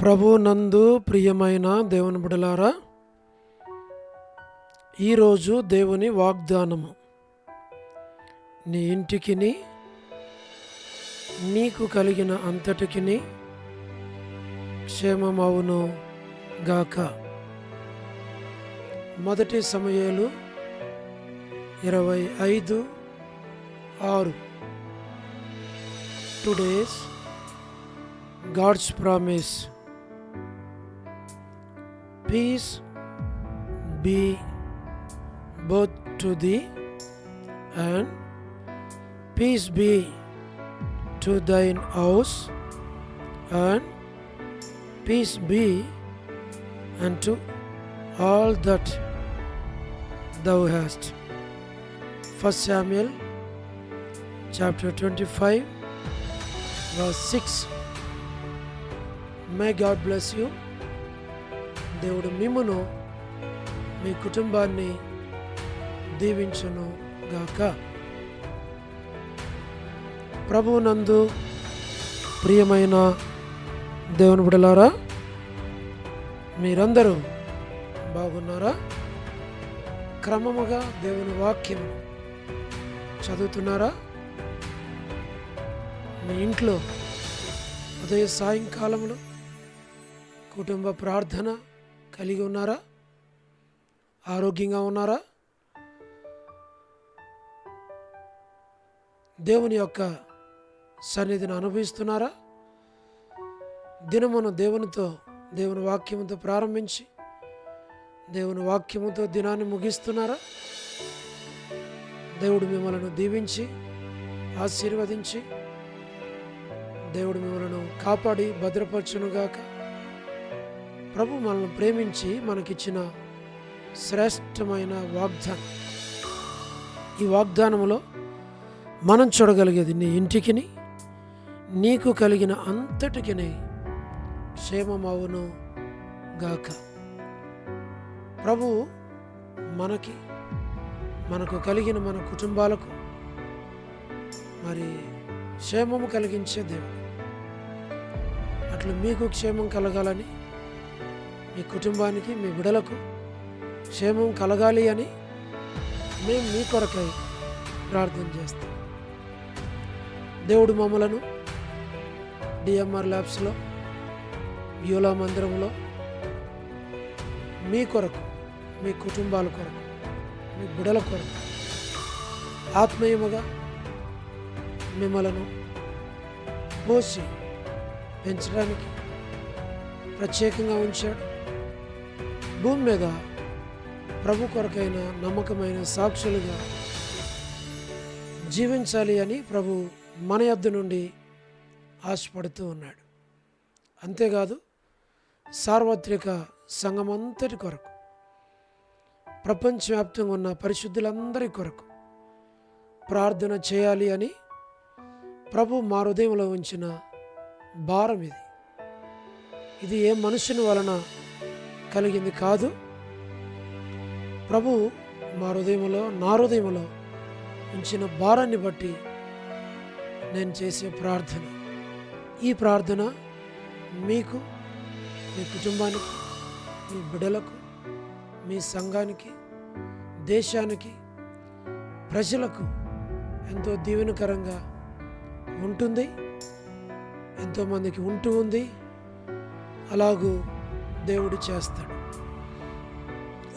ప్రభు నందు ప్రియమైన దేవుని బిడ్డలారా, ఈరోజు దేవుని వాగ్దానము నీ ఇంటికిని నీకు కలిగిన అంతటికిని క్షేమమవును గాక. మొదటి సమూయేలు 25:6. Today's God's promise. Peace be both to thee, and peace be to thine house, and peace be unto all that thou hast. 1 Samuel chapter 25 verse 6. May God bless you. దేవుడు మిమ్మును మీ కుటుంబాన్ని దీవించును గాక. ప్రభువునందు ప్రియమైన దేవుని బిడ్డలారా, మీరందరూ బాగున్నారా? క్రమముగా దేవుని వాక్యం చదువుతున్నారా? మీ ఇంట్లో ఉదయ సాయంకాలములు కుటుంబ ప్రార్థన కలిగి ఉన్నారా? ఆరోగ్యంగా ఉన్నారా? దేవుని యొక్క సన్నిధిని అనుభవిస్తున్నారా? దినమును దేవుని వాక్యముతో ప్రారంభించి దేవుని వాక్యముతో దినాన్ని ముగిస్తున్నారా? దేవుడు మిమ్మల్ని దీవించి ఆశీర్వదించి దేవుడు మిమ్మల్ని కాపాడి భద్రపరచునుగాక. ప్రభు మనల్ని ప్రేమించి మనకిచ్చిన శ్రేష్టమైన వాగ్దానం. ఈ వాగ్దానములో మనం చూడగలిగేది నీ ఇంటికిని నీకు కలిగిన అంతటికిని క్షేమమవును గాక. ప్రభు మనకు కలిగిన మన కుటుంబాలకు మరి క్షేమము కలిగించే దేవుడు. అట్లా మీకు క్షేమం కలగాలని, మీ కుటుంబానికి మీ బిడలకు క్షేమం కలగాలి అని మేము మీ కొరకై ప్రార్థన చేస్తాం. దేవుడు మమ్మలను డిఎంఆర్ ల్యాబ్స్లో బ్యూలా మందిరంలో మీ కొరకు, మీ కుటుంబాల కొరకు, మీ బిడల కొరకు ఆత్మీయముగా మిమ్మలను పోసి పెంచడానికి ప్రత్యేకంగా ఉంచాడు. భూమి మీద ప్రభు కొరకైన నమ్మకమైన సాక్షులుగా జీవించాలి అని ప్రభు మన యొద్ద నుండి ఆశపడుతూ ఉన్నాడు. అంతేకాదు, సార్వత్రిక సంఘమంతటి కొరకు, ప్రపంచవ్యాప్తంగా ఉన్న పరిశుద్ధులందరి కొరకు ప్రార్థన చేయాలి అని ప్రభు మా హృదయంలో ఉంచిన భారం ఇది. ఇది ఏ మనుషుని వలన కలిగింది కాదు. ప్రభు మా హృదయంలో, నా హృదయంలో ఉంచిన భారాన్ని బట్టి నేను చేసే ప్రార్థన. ఈ ప్రార్థన మీకు, మీ కుటుంబానికి, మీ బిడ్డలకు, మీ సంఘానికి, దేశానికి, ప్రజలకు ఎంతో దీవెనకరంగా ఉంటుంది. ఎంతోమందికి ఉంటూ ఉంది. అలాగూ దేవుడు చేస్తాడు.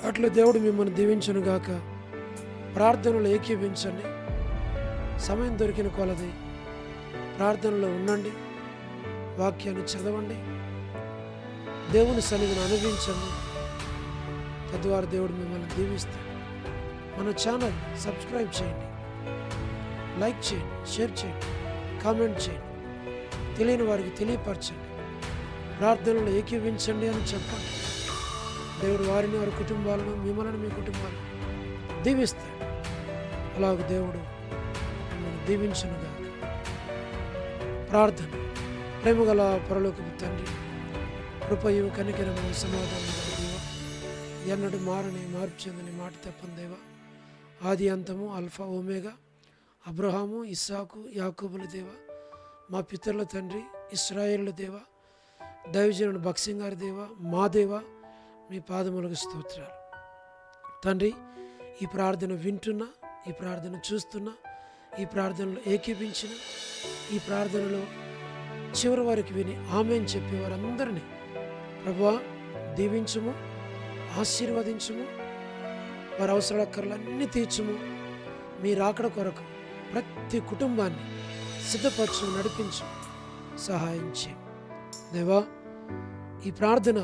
అట్లా దేవుడు మిమ్మల్ని దీవించునుగాక. ప్రార్థనలో ఏకీభించండి. సమయం దొరికిన కొలది ప్రార్థనలో ఉండండి. వాక్యాన్ని చదవండి. దేవుని సన్నిధిని అనుభవించండి. తద్వారా దేవుడు మిమ్మల్ని దీవిస్తాడు. మన ఛానల్ సబ్స్క్రైబ్ చేయండి, లైక్ చేయండి, షేర్ చేయండి, కామెంట్ చేయండి. తెలియని వారికి తెలియపరచండి. ప్రార్థనలో ఏకీవించండి అని చెప్పండి. దేవుడు వారిని, వారి కుటుంబాలను, మిమ్మల్ని, మీ కుటుంబాలను దీవిస్తాడు. అలాగే దేవుడు మిమ్మల్ని దీవించునుగాక. ప్రార్థన. ప్రేమగల పరలోకపు తండ్రి, కృపయు కనికరము సమాధానం గల దేవ, ఎన్నడూ మారని మార్పు చెందని మాట తప్పని దేవ, ఆది అంతము, అల్ఫా ఓమేగా, అబ్రహాము, ఇస్సాకు, యాకోబుల దేవ, మా పితరుల తండ్రి, ఇశ్రాయేలు దేవ, దైవజనుడు భక్సింగ్ గారి దేవ, మా దేవ, మీ పాదములకు స్తోత్రాలు తండ్రి. ఈ ప్రార్థన వింటున్నా, ఈ ప్రార్థన చూస్తున్నా, ఈ ప్రార్థనలో ఏకీపించిన, ఈ ప్రార్థనలో చివరి వారికి విని ఆమేన్ చెప్పేవారందరినీ ప్రభువా దీవించుము, ఆశీర్వదించుము, వారి అవసరాలన్నీ తీర్చుము. మీ రాకడ కొరకు ప్రతి కుటుంబాన్ని సిద్ధపరచు, నడిపించు, సహాయం చేయి దేవా. ఈ ప్రార్థన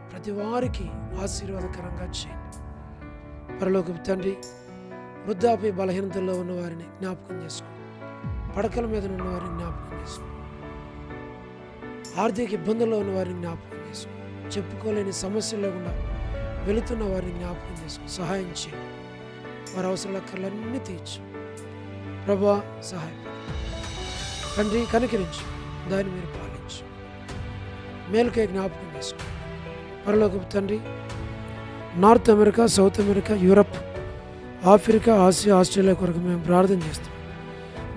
ప్రతి వారికి ఆశీర్వాదకరంగా చేయండి. పరలోకపు తండ్రి, వృద్ధాప్య బలహీనతల్లో ఉన్న వారిని జ్ఞాపకం చేసుకో, పడకల మీద ఉన్న వారిని జ్ఞాపకం చేసుకో, ఆర్థిక ఇబ్బందుల్లో ఉన్న వారిని జ్ఞాపకం చేసుకో, చెప్పుకోలేని సమస్యల్లో కూడా వెళుతున్న వారిని జ్ఞాపకం చేసుకో, సహాయం చేయి. వారి అవసరాలన్నీ తీర్చు ప్రభువా, సహాయపడు తండ్రి. కనికరించు, దాన్ని మీరు పాలించు, మేలుకై జ్ఞాపకం చేసుకో. పరలోకపు తండ్రి, north America, south America, Europe, Africa, Asia, Australia కొరకు మేము ప్రార్థన చేస్తాం.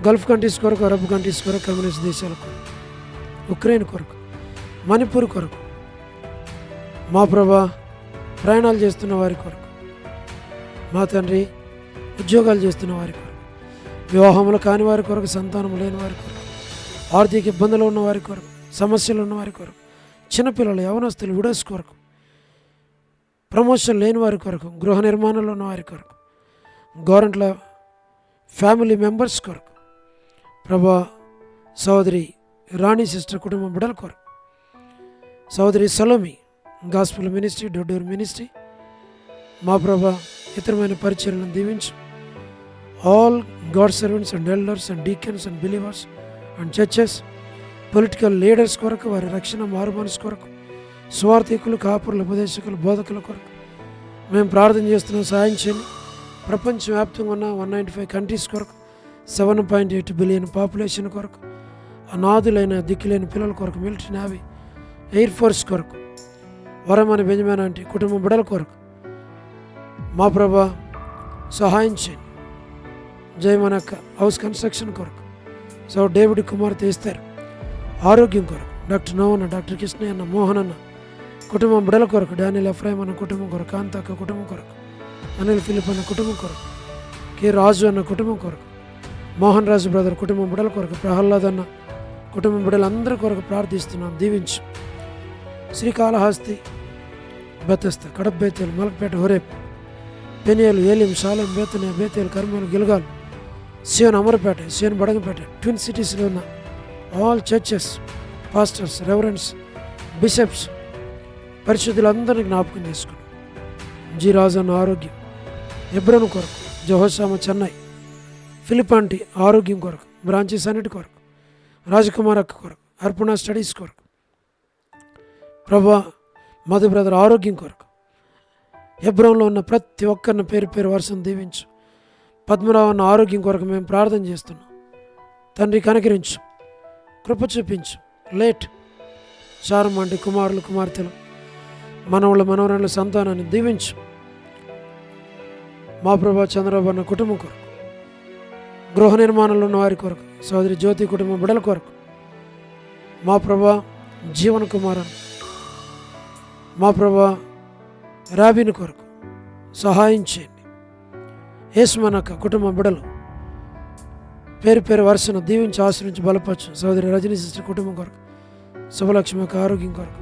గల్ఫ్ కంట్రీస్ కొరకు, అరబ్ కంట్రీస్ కొరకు, కమ్యూనిస్ట్ దేశాల కొరకు, ఉక్రెయిన్ కొరకు, మణిపూర్ కొరకు, మా ప్రభా ప్రయాణాలు చేస్తున్న వారి కొరకు, మా తండ్రి ఉద్యోగాలు చేస్తున్న వారి కొరకు, వివాహములు కాని వారి కొరకు, సంతానం లేని వారి కొరకు, ఆర్థిక ఇబ్బందులు ఉన్న వారి కొరకు, సమస్యలు ఉన్న వారి కొరకు, చిన్నపిల్లలు, యవనస్తులు, విడోస్ కొరకు, ప్రమోషన్ లేని వారి కొరకు, గృహ నిర్మాణంలో ఉన్న వారి కొరకు, గవర్నమెంట్ల ఫ్యామిలీ మెంబర్స్ కొరకు, ప్రభా సోదరి రాణి సిస్టర్ కుటుంబం బిడ్డల కొరకు, సోదరి సలోమి గాస్పుల్ మినిస్ట్రీ, డొడ్డూరు మినిస్ట్రీ, మా ప్రభా ఇతరమైన పరిచర్యలను దీవించు. All God servants and elders and deacons and believers and churches, political leaders కొరకు, వారి రక్షణ, మారుమనసు కొరకు, స్వార్థికులు, కాపురులు, ఉపదేశకులు, బోధకుల కొరకు మేము ప్రార్థన చేస్తున్నాం. సాయం చేయండి. ప్రపంచవ్యాప్తంగా ఉన్న 195 కంట్రీస్ కొరకు, 7.8 బిలియన్ పాపులేషన్ కొరకు, అనాథులైన దిక్కులేని పిల్లల కొరకు, మిలిటరీ, నేవీ, ఎయిర్ ఫోర్స్ కొరకు, వరమని బెంజమిన్ అంటే కుటుంబ బిడ్డల కొరకు మా ప్రభా సహాయం చేయండి. జయమనక్క హౌస్ కన్స్ట్రక్షన్ కొరకు, సో డేవిడ్ కుమార్తె ఇస్తారు ఆరోగ్యం కొరకు, డాక్టర్ నోవన్న, డాక్టర్ కృష్ణయ్య అన్న, మోహన్ అన్న కుటుంబం బిడ్డల కొరకు, డానియల్ ఎఫ్రాయిం అన్న కుటుంబం కొరకు, కాంతక్క కుటుంబం కొరకు, అనిల్ ఫిలిప్ అన్న కుటుంబం కొరకు, కె రాజు అన్న కుటుంబం కొరకు, మోహన్ రాజు బ్రదర్ కుటుంబం బిడ్డల కొరకు, ప్రహ్లాద్ అన్న కుటుంబం బిడ్డలందరి కొరకు ప్రార్థిస్తున్నాం. దీవించు. శ్రీకాళహస్తి, బెతస్త, కడప, బేతేలు, మలక్పేట, హొరేప్, పెనియలు, ఏలిం, షాలెం, బేతనియా, బేతేలు, కర్మేలు, గిల్గాల్, సియోన్, అమరపేట, సియోన్, బడగంపేట, ట్విన్ సిటీస్లో ఉన్న ఆల్ చర్చెస్, పాస్టర్స్, రెవరెండ్స్, బిషప్స్, పరిశుద్ధులందరినీ జ్ఞాపకం చేసుకుని జి రాజు అన్న ఆరోగ్యం, ఎబ్రన్ కొరకు, జోహోషామ చెన్నై, ఫిలిపాంటి ఆరోగ్యం కొరకు, బ్రాంచెస్ అన్నిటి కొరకు, రాజకుమార్ అక్క కొరకు, అర్పణ స్టడీస్ కొరకు, ప్రభా మధు బ్రదర్ ఆరోగ్యం కొరకు, హెబ్రోన్లో ఉన్న ప్రతి ఒక్కరిని పేరు పేరు వరుసను దీవించు. పద్మరావు అన్న ఆరోగ్యం కొరకు మేము ప్రార్థన చేస్తున్నాం. తండ్రి కనికరించు, కృప చూపించు. లేట్ చారం అంటే కుమారులు, కుమార్తెలు, మనవుల, మనవరాళ్ళ సంతానాన్ని దీవించు. మా ప్రభా చంద్రబాబు అన్న కుటుంబం కొరకు, గృహ నిర్మాణంలో ఉన్న వారి కొరకు, సోదరి జ్యోతి కుటుంబం బిడ్డల కొరకు, మా ప్రభా జీవన కుమారన్, మా ప్రభా రాబిన్ కొరకు సహాయం చేయండి. యేసుమనక్క కుటుంబం బిడ్డలు పేరు పేరు వరుసను దీవించి ఆశ్రయించి బలపరచు. సోదరి రజనీ సిస్టర్ కుటుంబం కొరకు, శుభలక్ష్మి అక్క ఆరోగ్యం కొరకు,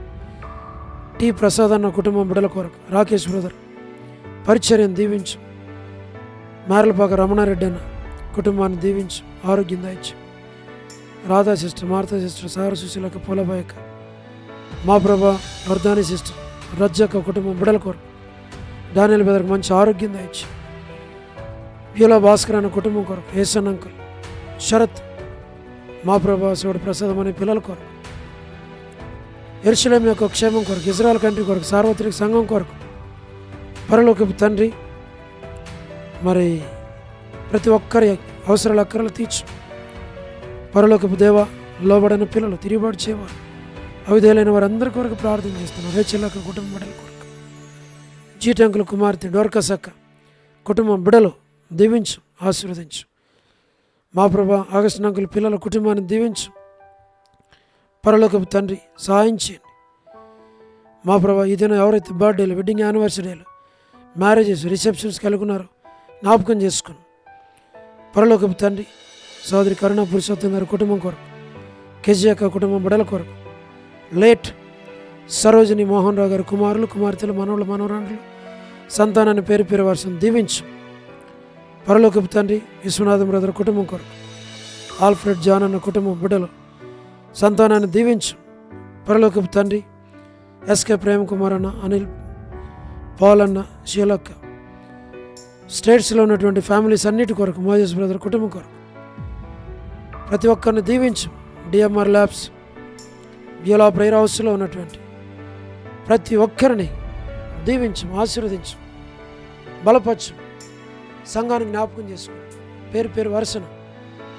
టి ప్రసాద్ అన్న కుటుంబం బిడ్డల కొరకు, రాకేష్ బ్రదర్ పరిచర్యను దీవించు. మేరలపాక రమణారెడ్డి అన్న కుటుంబాన్ని దీవించు, ఆరోగ్యం దయచు. రాధా సిస్టర్, మారుతా సిస్టర్, సాగర సుశీలక, పూలబాయక, మా ప్రభా వర్ధాని సిస్టర్, రజ్జక్క కుటుంబం బిడ్డల కొరకు, డానియల్ బెదర్కి మంచి ఆరోగ్యం దయచు. ప్యూలా భాస్కర్ అన్న కుటుంబం కొరకు, ఏసన్ అంకుల్, శరత్, మా ప్రభా శివుడు ప్రసాదం అనే పిల్లల కొరకు, యెరూషలేము యొక్క క్షేమం కొరకు, ఇజ్రాయెల్ కంట్రీ కొరకు, సార్వత్రిక సంఘం కొరకు, పరలోకపు తండ్రి మరి ప్రతి ఒక్కరి అవసరాల అక్కరలు తీర్చు. పరలోకపు దేవ, లోబడిన పిల్లలు, తిరుగుబాటు చేయవారు, అవిధేయులైన వారందరి కొరకు ప్రార్థన చేస్తున్నారు. రేచెల్లక కుటుంబ బిడ్డల కొరకు, జీటంకుల కుమార్తె డోర్కసక్క కుటుంబం బిడ్డలు దీవించు, ఆశీర్వదించు. మా ప్రభా ఆగస్టు అంకుల పిల్లల కుటుంబాన్ని దీవించు. పరలోకపు తండ్రి సహాయం చేయండి. మా ప్రభా ఈ దినం ఎవరైతే బర్త్డేలు, వెడ్డింగ్ యానివర్సరీలు, మ్యారేజెస్, రిసెప్షన్స్ కలిగి ఉన్నారో జ్ఞాపకం చేసుకుని పరలోకపు తండ్రి సోదరి కరుణ పురుషోత్తం గారి కుటుంబం కొరకు, కేజీఆక కుటుంబం బిడ్డల కొరకు, లేట్ సరోజిని మోహన్ రావు గారి కుమారులు, కుమార్తెలు, మనవళ్ళు, మనవరాండ్రులు సంతానాన్ని పేరు పేరు వర్షం దీవించు. పరలోకపు తండ్రి విశ్వనాథం బ్రదర్ కుటుంబం కొరకు, ఆల్ఫ్రెడ్ జాన్ అన్న కుటుంబం బిడ్డలు సంతానాన్ని దీవించు. పరలోకపు తండ్రి ఎస్కే ప్రేమ్ కుమార్ అన్న, అనిల్, పాల్ అన్న, షీలక్క, స్టేట్స్లో ఉన్నటువంటి ఫ్యామిలీస్ అన్నిటి కొరకు, మోజెస్ బ్రదర్ కుటుంబం కొరకు ప్రతి ఒక్కరిని దీవించు. డిఎంఆర్ ల్యాబ్స్, బ్యూలా ప్రేయర్ హౌస్లో ఉన్నటువంటి ప్రతి ఒక్కరిని దీవించు, ఆశీర్వదించు, బలపరచు. సంఘాన్ని జ్ఞాపకం చేసుకో, పేరు పేరు వరుసను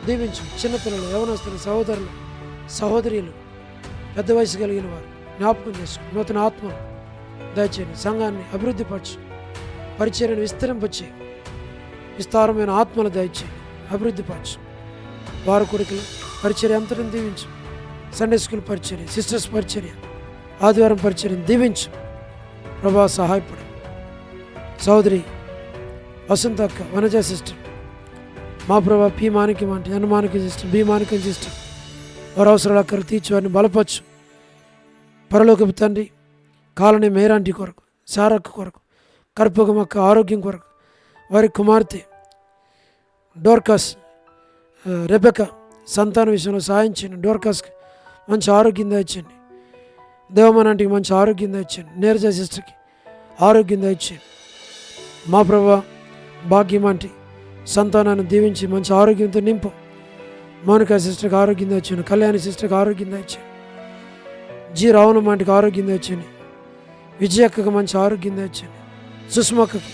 దీవించు. చిన్నపిల్లలు, యవనస్తులు, సహోదరులు, సహోదరులు, పెద్ద వయసు కలిగిన వారు జ్ఞాపకం చేసుకో. నూతన ఆత్మను దయచేయండి. సంఘాన్ని అభివృద్ధిపరచు, పరిచర్యను విస్తరింపచే, విస్తారమైన ఆత్మలు దయచేయండి, అభివృద్ధిపరచు. వారు కొడుకులు పరిచర్య అంతటిని దీవించు. సండే స్కూల్ పరిచర్య, సిస్టర్స్ పరిచర్య, ఆదివారం పరిచర్యను దీవించు. ప్రభా సహాయపడు. సోదరి వసంత అక్క, వనజ సిస్టర్, మా ప్రభా పి మాణిక్యం అంటే ఎన్ మాణిక్యం సిస్టర్, బి మాణిక్యం సిస్టర్, వారి అవసరాలు అక్కలు తీర్చి వారిని బలపరచు. పరలోకపు తండ్రి కాలనీ మేరాంటి కొరకు, సారక్క కొరకు, కర్పూగం అక్క ఆరోగ్యం కొరకు, వారి కుమార్తె డోర్కాస్, రెబెక సంతాన విషయంలో సహాయం చేయండి. డోర్కాస్కి మంచి ఆరోగ్యం దయచేయండి. దేవమనాంటికి మంచి ఆరోగ్యం దయచేయండి. నీరజ సిస్టర్కి ఆరోగ్యం దయచేయండి. మా ప్రభా భాగ్యం అంటే సంతానాన్ని దీవించి మంచి ఆరోగ్యంతో నింపు. మౌనిక సిస్టర్కి ఆరోగ్యం దయచేయండి. కళ్యాణి సిస్టర్కి ఆరోగ్యం దయచేయండి. జి రావణమాంటికి ఆరోగ్యం దయచేయండి. విజయక్కకి మంచి ఆరోగ్యం దయచేయండి. సుష్మక్కకి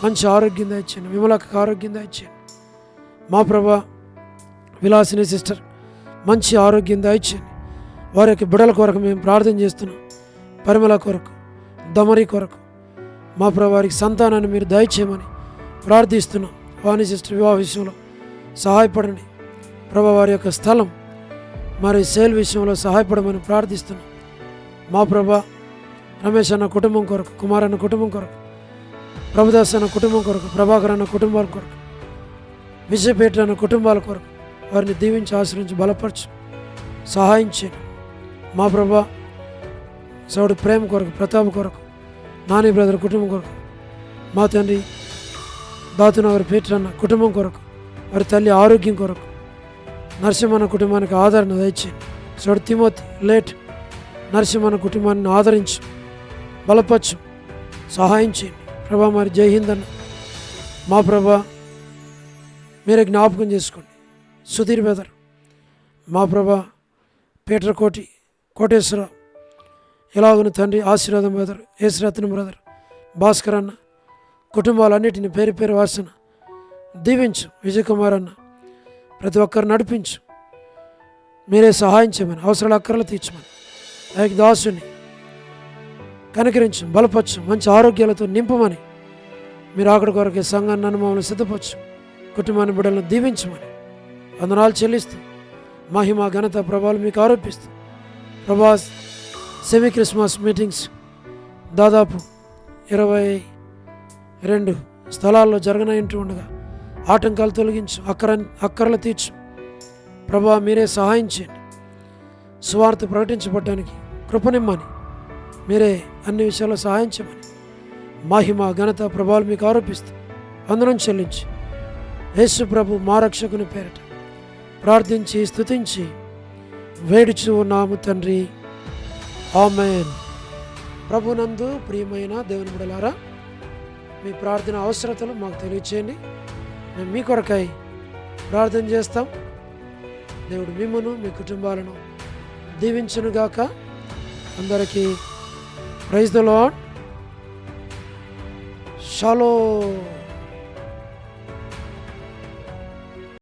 మంచి ఆరోగ్యం దయచేయండి. విమలక్కకి ఆరోగ్యం దయచేయండి. మా ప్రభా విలాసిని సిస్టర్ మంచి ఆరోగ్యం దయచేయండి. వారి యొక్క బిడల కొరకు మేము ప్రార్థన చేస్తున్నాం. పరిమళ కొరకు, దమరి కొరకు మా ప్రభు వారికి సంతానాన్ని మీరు దయచేయమని ప్రార్థిస్తున్నాం. వాణి సిస్టర్ వివాహ విషయంలో సహాయపడండి ప్రభు. వారి యొక్క స్థలం మరి సేల్ విషయంలో సహాయపడమని ప్రార్థిస్తున్నాం. మా ప్రభా రమేష్ అన్న కుటుంబం కొరకు, కుమార్ అన్న కుటుంబం కొరకు, ప్రభుదాస్ అన్న కుటుంబం కొరకు, ప్రభాకర్ అన్న కుటుంబాల కొరకు, విజయపేట అన్న కుటుంబాల కొరకు వారిని దీవించి ఆశ్రయించి బలపరచు, సహాయం చేయండి. మా ప్రభా సౌడు ప్రేమ కొరకు, ప్రతాప్ కొరకు, నాని బ్రదర్ కుటుంబం కొరకు, మా తండ్రి దాతునగర్ పీటర్ అన్న కుటుంబం కొరకు, వారి తల్లి ఆరోగ్యం కొరకు, నరసింహన్న కుటుంబానికి ఆదరణ దయచేయండి. సౌడు తిమోతి లేట్ నరసింహన్న కుటుంబాన్ని ఆదరించు, బలపరచు, సహాయం చేయండి ప్రభా. మరి జై హింద్ అన్న మా ప్రభా మీరే జ్ఞాపకం చేసుకోండి. సుధీర్ బ్రదర్ మా ప్రభా, పీటర్ కోటేశ్వర ఇలాగున తండ్రి ఆశీర్వాదం బ్రదర్, యేసురత్నం బ్రదర్, భాస్కర్ అన్న కుటుంబాలన్నిటిని పేరు పేరు వాసన దీవించు. విజయ్ కుమార్ అన్న ప్రతి ఒక్కరు నడిపించు, మీరే సహాయం చేయమని, అవసరాలు అక్కర్లు తీర్చమని, ఆ దాసుని కనికరించు, బలపరచు, మంచి ఆరోగ్యాలతో నింపమని, మీరు అక్కడి కొరకే సంఘాన్ని అనుభవాలను సిద్ధపరచు, కుటుంబాన్ని బిడ్డలను దీవించమని వందనాలు చెల్లిస్తూ మహిమ ఘనత ప్రభావాలు మీకు ఆరోపిస్తూ ప్రభా సెమీ క్రిస్మస్ మీటింగ్స్ దాదాపు 22 స్థలాల్లో జరగనంటూ ఉండగా ఆటంకాలు తొలగించు, అక్కర్లు తీర్చు ప్రభా. మీరే సహాయం చేయండి. సువార్త ప్రకటించబడడానికి కృపనిమ్మని, మీరే అన్ని విషయాల్లో సహాయం చేయమని మహిమ ఘనత ప్రభావాలు మీకు ఆరోపిస్తూ వందనం చెల్లించి యేసు ప్రభు మా రక్షకుని పేరట ప్రార్థించి స్తుతించి వేడుచు ఉన్నాము తండ్రి, ఆమేన్. ప్రభునందు ప్రియమైన దేవుని బిడ్డలారా, మీ ప్రార్థన అవసరతలు మాకు తెలియచేయండి. మేము మీ కొరకై ప్రార్థన చేస్తాం. దేవుడు మిమ్మును మీ కుటుంబాలను దీవించునుగాక. అందరికీ ప్రైజ్ ద లార్డ్. షాలోమ్.